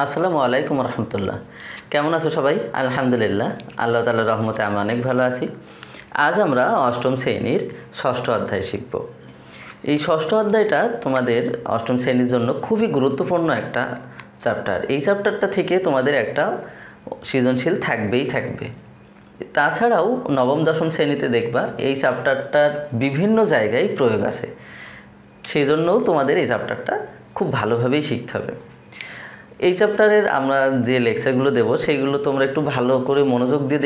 আসসালামু আলাইকুম রহমতুল্লাহ। কেমন আছো সবাই? আলহামদুলিল্লাহ, আল্লাহ তাআলার রহমতে আমি অনেক ভালো আছি। আজ আমরা অষ্টম শ্রেণীর ষষ্ঠ অধ্যায় শিখব। এই ষষ্ঠ অধ্যায়টা তোমাদের অষ্টম শ্রেণীর জন্য খুবই গুরুত্বপূর্ণ একটা চ্যাপ্টার। এই চ্যাপ্টারটা থেকে তোমাদের একটা সৃজনশীল থাকবে। তাছাড়াও নবম দশম শ্রেণীতে দেখবা এই চ্যাপ্টারটার বিভিন্ন জায়গায় প্রয়োগ আছে, সেই জন্যও তোমাদের এই চ্যাপ্টারটা খুব ভালোভাবেই শিখতে হবে। এই চ্যাপ্টারের আমরা যে লেকচারগুলো দেবো সেইগুলো তোমরা একটু ভালো করে মনোযোগ দিয়ে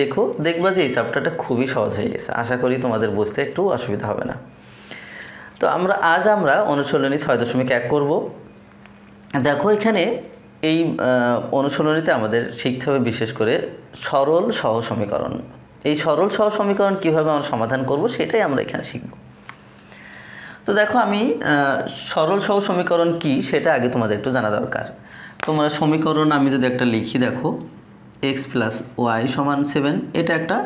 দেখবা যে এই চ্যাপ্টারটা খুবই সহজ হয়ে গেছে। আশা করি তোমাদের বুঝতে একটু অসুবিধা হবে না। তো আজ আমরা অনুশীলনী 6.1 করব। দেখো এখানে এই অনুশীলনীতে আমাদের শিখতে হবে বিশেষ করে সরল সহ সমীকরণ। এই সরল সহ সমীকরণ কীভাবে আমরা সমাধান করব সেটাই আমরা এখানে শিখব। তো দেখো আমি সরল সহ সমীকরণ কি সেটা আগে তোমাদের একটু জানা দরকার। তোমরা সমীকরণ আমি যদি একটা লিখি, দেখো x + y = 7, এটা একটা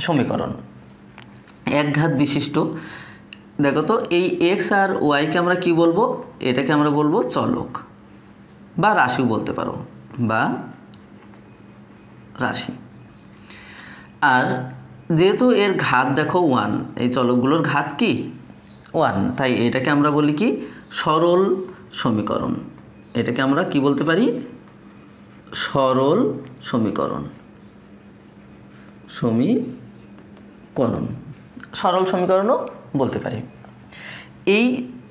সমীকরণ একঘাত বিশিষ্ট। দেখো তো এই x আর y-কে আমরা কি বলবো? এটাকে আমরা বলবো চলক বা রাশিও বলতে পারো, বা রাশি। আর যেহেতু এর ঘাত দেখো 1, এই চলকগুলোর ঘাত কি 1, তাই এটাকে আমরা বলি কি সরল সমীকরণ। এটাকে আমরা কি বলতে পারি? সরল সমীকরণ। সরল সমীকরণও বলতে পারি। এই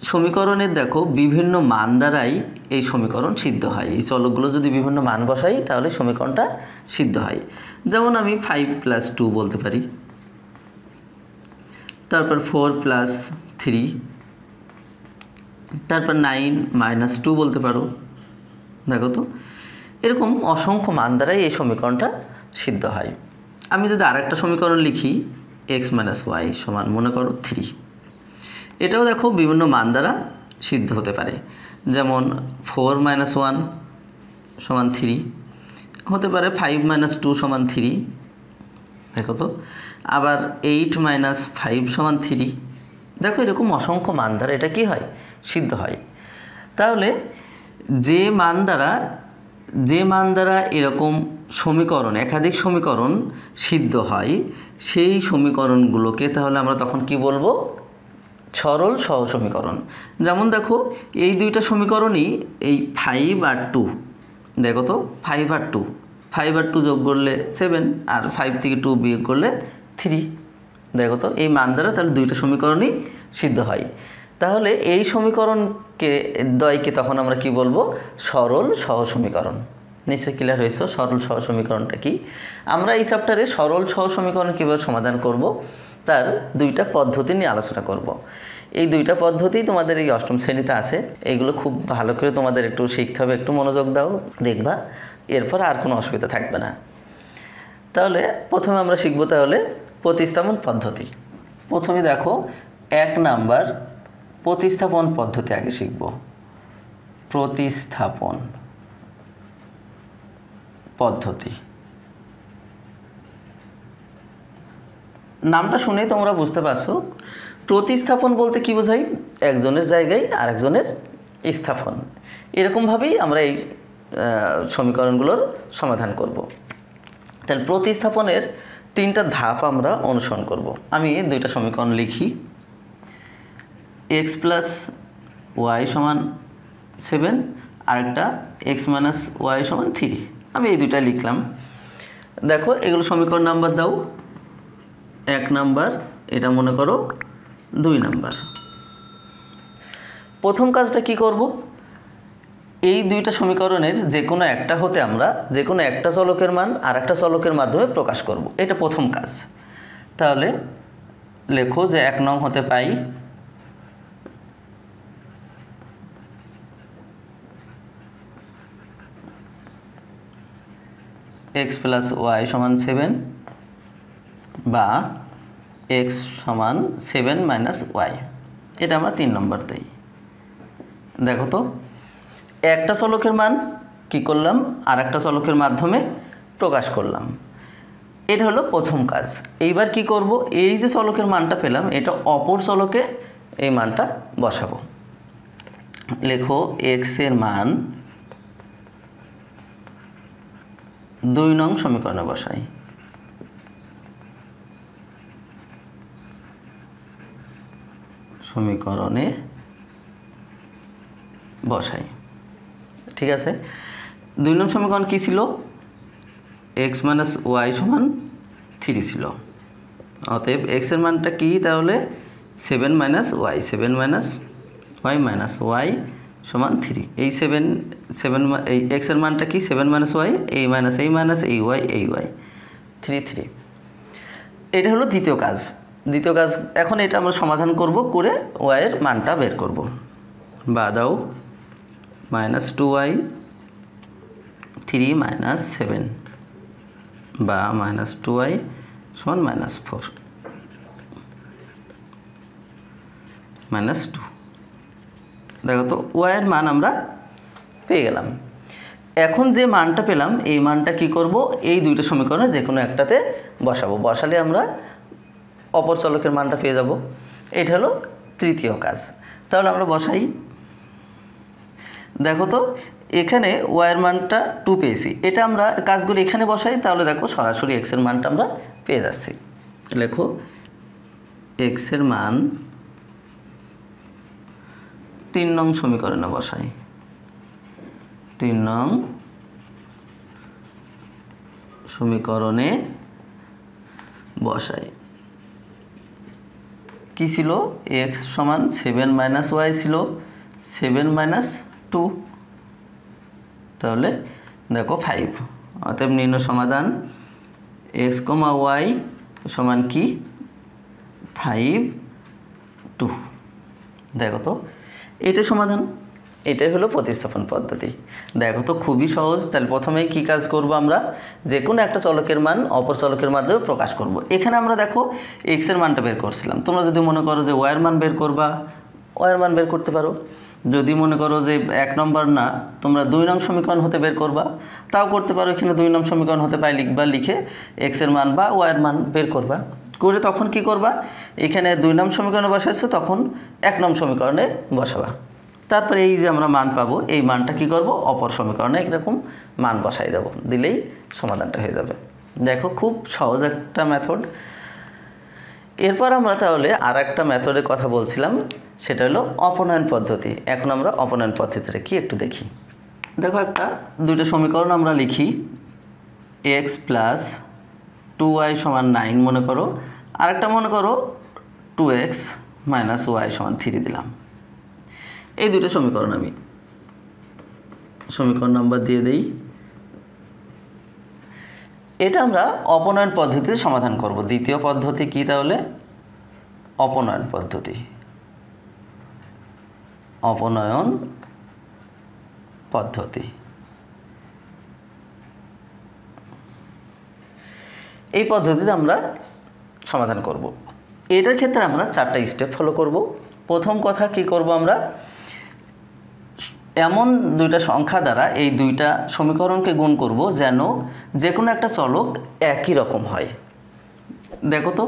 সমীকরণের দেখো বিভিন্ন মান দ্বারাই এই সমীকরণ সিদ্ধ হয়। এই চলকগুলো যদি বিভিন্ন মান বসাই তাহলে সমীকরণটা সিদ্ধ হয়। যেমন আমি 5 + 2 বলতে পারি, তারপর 4 + 3, তারপর 9 - 2 বলতে পারো। দেখো তো এরকম অসংখ্য মান দ্বারাই এই সমীকরণটা সিদ্ধ হয়। আমি যদি আরেকটা সমীকরণ লিখি, x - y = মনে করো 3, এটাও দেখো বিভিন্ন মান দ্বারা সিদ্ধ হতে পারে। যেমন 4 - 1 = 3 হতে পারে, 5 - 2 = 3। দেখো তো আবার 8 - 5 = 3। দেখো এরকম অসংখ্য মান দ্বারা এটা কি হয়? সিদ্ধ হয়। তাহলে যে মান দ্বারা এরকম সমীকরণ, একাধিক সমীকরণ সিদ্ধ হয়, সেই সমীকরণগুলোকে তাহলে আমরা তখন কি বলবো? সরল সহ সমীকরণ। যেমন দেখো এই দুইটা সমীকরণই, এই 5 আর 2, দেখো তো 5 আর 2 যোগ করলে 7, আর 5 থেকে 2 বিয়োগ করলে 3। দেখো তো এই মান দ্বারা তাহলে দুইটা সমীকরণই সিদ্ধ হয়। তাহলে এই সমীকরণকে দ্বয়কে তখন আমরা কি বলবো? সরল সহ সমীকরণ। নিশ্চয়ই ক্লিয়ার হয়েছে সরল সহ সমীকরণটা কি। আমরা এই চ্যাপ্টারে সরল সহ সমীকরণ কীভাবে সমাধান করব তার দুইটা পদ্ধতি নিয়ে আলোচনা করব। এই দুইটা পদ্ধতি তোমাদের এই অষ্টম শ্রেণীতে আছে। এইগুলো খুব ভালো করে তোমাদের একটু শিখতে হবে, একটু মনোযোগ দাও, দেখবা এরপর আর কোনো অসুবিধা থাকবে না। তাহলে প্রথমে আমরা শিখব তাহলে প্রতিস্থাপন পদ্ধতি। প্রথমে দেখো 1 নাম্বার প্রতিস্থাপন পদ্ধতি আগে শিখব। প্রতিস্থাপন পদ্ধতি নামটা শুনেই তোমরা বুঝতে পারছো প্রতিস্থাপন বলতে কি বোঝায়? একজনের জায়গায় আরেকজনের স্থাপন। এরকমভাবেই আমরা এই সমীকরণগুলোর সমাধান করব। তাহলে প্রতিস্থাপনের 3টা ধাপ আমরা অনুসরণ করব। আমি দুইটা সমীকরণ লিখি, x + y = 7, আরেকটা x - y = 3। আমি এই দুইটা লিখলাম। দেখো এগুলো সমীকরণ নাম্বার দাও। 1 নাম্বার, এটা মনে করো 2 নাম্বার। প্রথম কাজটা কি করব? এই দুইটা সমীকরণের যে কোনো একটা হতে আমরা যে কোনো একটা চলকের মান আর একটা চলকের মাধ্যমে প্রকাশ করব। এটা প্রথম কাজ। তাহলে লেখো যে 1 নং হতে পাই x + y = 7, বা x = 7 - y। এটা আমরা 3 নম্বর দেই। দেখো তো একটা চলকের মান কি করলাম? আর একটা চলকের মাধ্যমে প্রকাশ করলাম। এটা হলো প্রথম কাজ। এইবার কি করব? এই যে চলকের মানটা পেলাম, এটা অপর চলকে এই মানটা বসাবো। লেখো x এর মান 2 নং সমীকরণে বসাই। সমীকরণে বসাই, ঠিক আছে। 2 নং সমীকরণ কী ছিল? x মাইনাস ওয়াই সমান 3 ছিল। অতএব x এর মানটা কি তাহলে? 7 minus Y, 7 minus Y minus Y সমান 3। এই 7 এই x এর মানটা কি? 7 মাইনাস ওয়াই, এই মাইনাস এই মাইনাস এই ওয়াই 3 3। এটা হলো দ্বিতীয় কাজ। এখন এটা আমরা সমাধান করব, করে y এর মানটা বের করব। বা দাও মাইনাস 2y 3 মাইনাস 7 বা মাইনাস 2y সমান মাইনাস 4 মাইনাস 2। দেখো তো y এর মান আমরা পেয়ে গেলাম। এখন যে মানটা পেলাম এই মানটা কি করব? এই দুইটা সমীকরণে যে কোনো একটাতে বসাবো। বসালে আমরা অপর চলকের মানটা পেয়ে যাব। এটা হলো তৃতীয় কাজ। তাহলে আমরা বসাই। দেখো তো এখানে y এর মানটা 2 পেয়েছি। এটা আমরা কাজগুলো এখানে বসাই, তাহলে দেখো সরাসরি x এর মানটা আমরা পেয়ে যাচ্ছি। লেখো x এর মান 3 নং সমীকরণে বসাই। 3 নং সমীকরণে বসাই। কি ছিল? x সমান 7 মাইনাস ওয়াই ছিল, 7 মাইনাস 2, তাহলে দেখো 5। অতএব নির্ণয় সমাধান x, y সমান কি? 5 2। দেখো তো এটা সমাধান। এটাই হলো প্রতিস্থাপন পদ্ধতি। দেখো তো খুবই সহজ। তাহলে প্রথমেই কি কাজ করব? আমরা যে কোনো একটা চলকের মান অপর চলকের মাধ্যমে প্রকাশ করব। এখানে আমরা দেখো x এর মানটা বের করছিলাম। তোমরা যদি মনে করো যে y এর মান বের করবা, y এর মান বের করতে পারো। যদি মনে করো যে 1 নম্বর না, তোমরা 2 নং সমীকরণ হতে বের করবা, তাও করতে পারো। এখানে 2 নং সমীকরণ হতে পাই লিখবা, লিখে x এর মান বা y এর মান বের করবা। করে তখন কি করবা? এখানে 2 নং সমীকরণে বসাইছো, তখন 1 নং সমীকরণে বসাবা। তারপরে এই যে আমরা মান পাবো, এই মানটা কি করব? অপর সমীকরণে এরকম মান বসাই দেব, দিলেই সমাধানটা হয়ে যাবে। দেখো খুব সহজ একটা মেথড। এরপর আমরা তাহলে আর একটা মেথডের কথা বলছিলাম, সেটা হলো অপনয়ন পদ্ধতি। এখন আমরা অপনয়ন পদ্ধতিটা কি একটু দেখি। দেখো দুইটা সমীকরণ আমরা লিখি। x প্লাস 2y সমান 9 মনে করো, আরেকটা মনে করো 2x মাইনাস ওয়াই সমান 3 দিলাম। এই দুটো সমীকরণ আমি সমীকরণ নাম্বার দিয়ে দেই। এটা আমরা অপনয়ন পদ্ধতিতে সমাধান করব। দ্বিতীয় পদ্ধতি কি তাহলে? অপনয়ন পদ্ধতি। অপনয়ন পদ্ধতি। এই পদ্ধতিতে আমরা সমাধান করব। এটার ক্ষেত্রে আমরা 4টা স্টেপ ফলো করব। প্রথম কথা কি করব? আমরা এমন দুইটা সংখ্যা দ্বারা এই দুইটা সমীকরণকে গুণ করব যেন যে কোনো একটা চলক একই রকম হয়। দেখো তো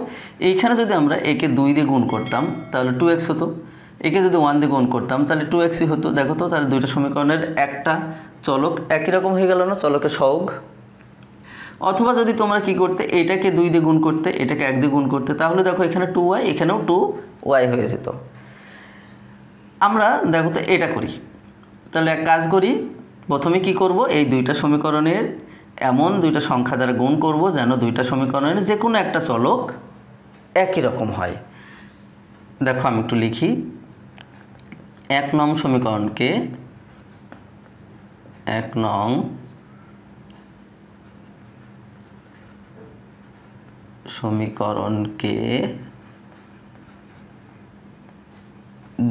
এইখানে যদি আমরা একে 2 দিয়ে গুণ করতাম তাহলে 2x হতো, একে যদি 1 দিয়ে গুণ করতাম তাহলে 2xই হতো। দেখো তো তাহলে দুইটা সমীকরণের একটা চলক একই রকম হয়ে গেল না, চলকের সহগ। অথবা যদি তোমরা কি করতে, এটাকে 2 দিয়ে গুণ করতে, এটাকে 1 দিয়ে গুণ করতে, তাহলে দেখো এখানে 2y, এখানেও 2y হয়ে যেত। আমরা দেখো তো এটা করি। তাহলে এক কাজ করি, প্রথমে কি করব? এই দুইটা সমীকরণের এমন দুইটা সংখ্যা দ্বারা গুণ করব যেন দুইটা সমীকরণের যে কোনো একটা চলক একই রকম হয়। দেখো আমি একটু লিখি। 1 নং সমীকরণকে 1 নং সমীকরণকে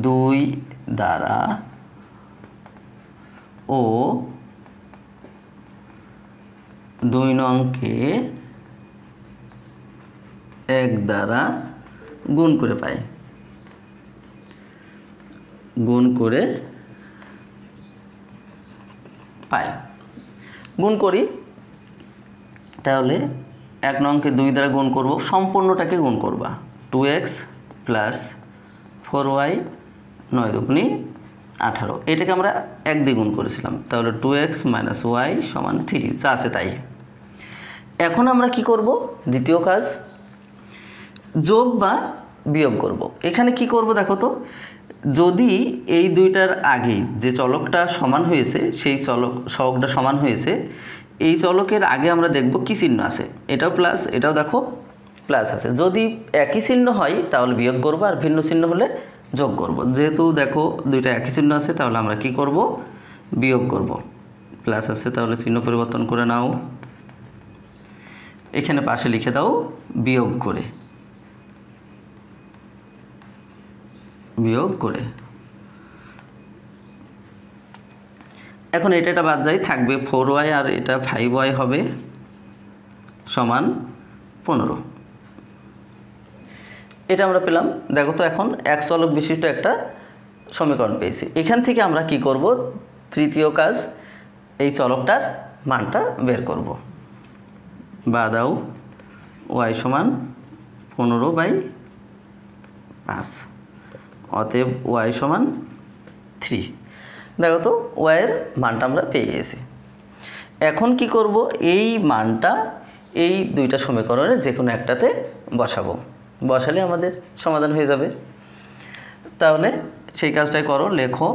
2 দ্বারা ও 2 নংকে 1 দ্বারা গুণ করে পাই। গুণ করে পাই, গুণ করি। তাহলে 1 নংকে 2 দ্বারা গুণ করব, সম্পূর্ণটাকে গুণ করবা। 2x প্লাস 4y 9 দুগুণী 18, এটাকে আমরা 1 দিয়ে গুণ করেছিলাম। তাহলে 2x মাইনাস ওয়াই সমান 3, যা আছে তাই। এখন আমরা কি করব, দ্বিতীয় কাজ যোগ বা বিয়োগ করব। এখানে কি করব দেখো তো, যদি এই দুইটার আগে যে চলকটা সমান হয়েছে সেই সহগটা সমান হয়েছে, এই চলকের আগে আমরা দেখব কি চিহ্ন আছে, এটাও প্লাস, এটাও দেখো প্লাস আছে। যদি একই চিহ্ন হয় তাহলে বিয়োগ করব, আর ভিন্ন চিহ্ন হলে যোগ করব। যেহেতু দেখো দুইটা একই চিহ্ন আছে তাহলে আমরা কি করব, বিয়োগ করব। প্লাস আছে তাহলে চিহ্ন পরিবর্তন করে নাও, এখানে পাশে লিখে দাও বিয়োগ করে, বিয়োগ করে। এখন এটা বাদ যায়, থাকবে 4y আর এটা 5y হবে সমান 15। এটা আমরা পেলাম। দেখো তো এখন এক চলক বিশিষ্ট একটা সমীকরণ পেয়েছি। এখান থেকে আমরা কি করব, তৃতীয় কাজ এই চলকটার মানটা বের করব। বা দাও y সমান 15/5, অতএব y সমান 3। দেখো তো y এর মানটা আমরা পেয়ে গেছি। এখন কি করব, এই মানটা এই দুইটা সমীকরণে যে কোনো একটাতে বসাবো, বসালে আমাদের সমাধান হয়ে যাবে। তাহলে সেই কাজটাই করো, লেখো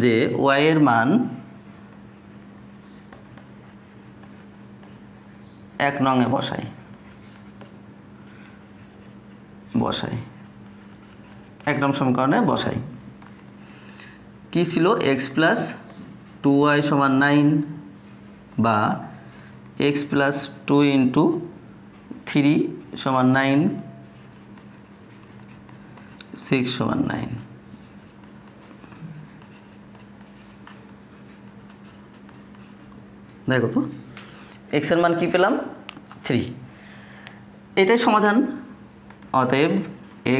যে y এর মান 1 নংয়ে বসাই, 1 নং সমীকরণে বসাই। কি ছিল, x প্লাস 2y সমান 9 বা x প্লাস 2 ইন্টু 3 সমান 9, 6 সমান 9। দেখো তো x এর মান কি পেলাম, 3। এটাই সমাধান। অতএব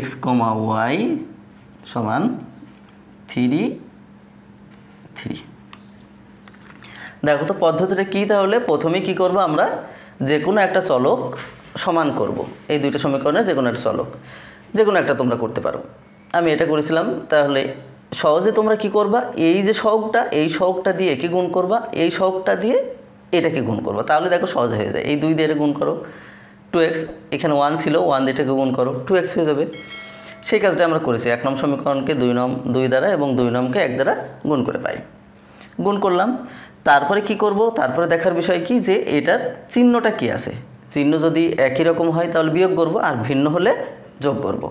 x, y সমান 3, 3। দেখো তো পদ্ধতিটা কি, তাহলে প্রথমে কি করব, আমরা যে কোনো একটা চলক সমান করব। এই দুইটা সমীকরণে যে কোনো একটা চলক, যে কোনো একটা তোমরা করতে পারো। আমি এটা করেছিলাম। তাহলে সহজে তোমরা কি করবা, এই যে সহগটা, এই সহগটা দিয়ে কি গুণ করবা, এই সহগটা দিয়ে এটাকে গুণ করবা। তাহলে দেখো সহজ হয়ে যায়। এই 2 দিয়ে গুণ করো, 2x, এখানে 1 ছিল, 1 দিয়ে এটাকে গুণ করো, 2x হয়ে যাবে। সেই কাজটা আমরা করেছি। 1 নং সমীকরণকে 2 দ্বারা এবং 2 নম্বরকে 1 দ্বারা গুণ করে পাই। গুণ করলাম। তারপরে কি করব, তারপরে দেখার বিষয় কি যে এটার চিহ্নটা কি আছে। চিহ্ন যদি একই রকম হয় তাহলে বিয়োগ করব, আর ভিন্ন হলে যোগ করব।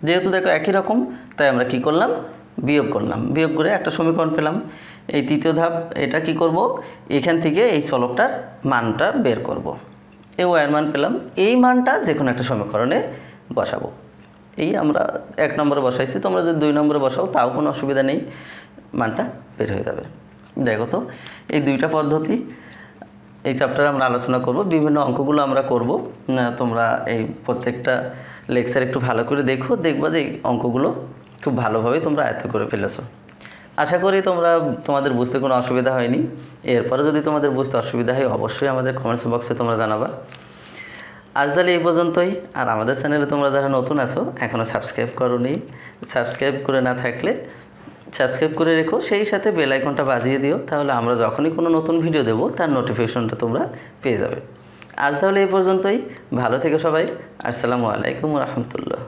যেহেতু দেখো একই রকম, তাই আমরা কি করলাম, বিয়োগ করলাম। বিয়োগ করে একটা সমীকরণ পেলাম। এই তৃতীয় ধাপ, এটা কি করব, এখান থেকে এই চলকটার মানটা বের করব। এই y এর মান পেলাম, এই মানটা যে কোনো একটা সমীকরণে বসাবো। এই আমরা 1 নম্বরে বসাইছি, তোমরা যদি 2 নম্বরে বসাও তাও কোনো অসুবিধা নেই, মানটা বের হয়ে যাবে। দেখো তো এই দুইটা পদ্ধতি এই চ্যাপ্টারে আমরা আলোচনা করব। বিভিন্ন অঙ্কগুলো আমরা করব। তোমরা এই প্রত্যেকটা লেকচার একটু ভালো করে দেখো, দেখবা যে এই অঙ্কগুলো খুব ভালোভাবে তোমরা আয়ত্ত করে ফেলেছো। আশা করি তোমাদের বুঝতে কোনো অসুবিধা হয়নি। এরপরে যদি তোমাদের বুঝতে অসুবিধা হয় অবশ্যই আমাদের কমেন্টস বক্সে তোমরা জানাবা। আজ তাহলে এই পর্যন্তই। আর আমাদের চ্যানেলে তোমরা যারা নতুন আছো, এখনও সাবস্ক্রাইব করোনি, সাবস্ক্রাইব করে না থাকলে সাবস্ক্রাইব করে রেখো, সেই সাথে বেল আইকনটা বাজিয়ে দিও। তাহলে আমরা যখনই কোনো নতুন ভিডিও দেবো তার নোটিফিকেশনটা তোমরা পেয়ে যাবে। আজ তাহলে এই পর্যন্তই। ভালো থেকো সবাই। আসসালামু আলাইকুম ওয়া রাহমাতুল্লাহ।